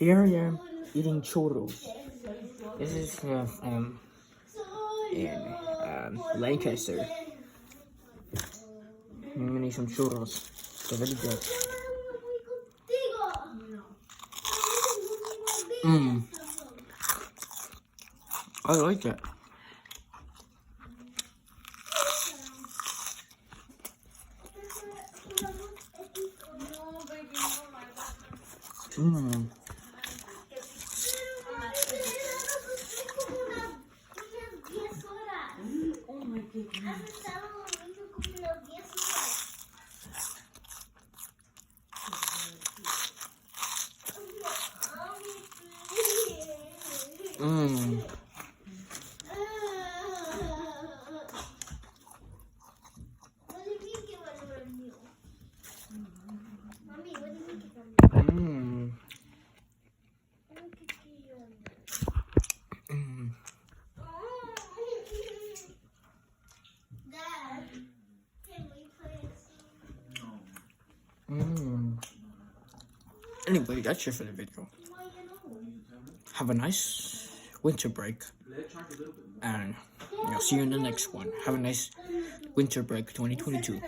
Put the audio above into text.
Here I am eating churros. This is in Lancaster. I'm gonna eat some churros. They're very good. I like it. Anyway, that's it for the video. Have a nice winter break. And I'll see you in the next one. Have a nice winter break 2022.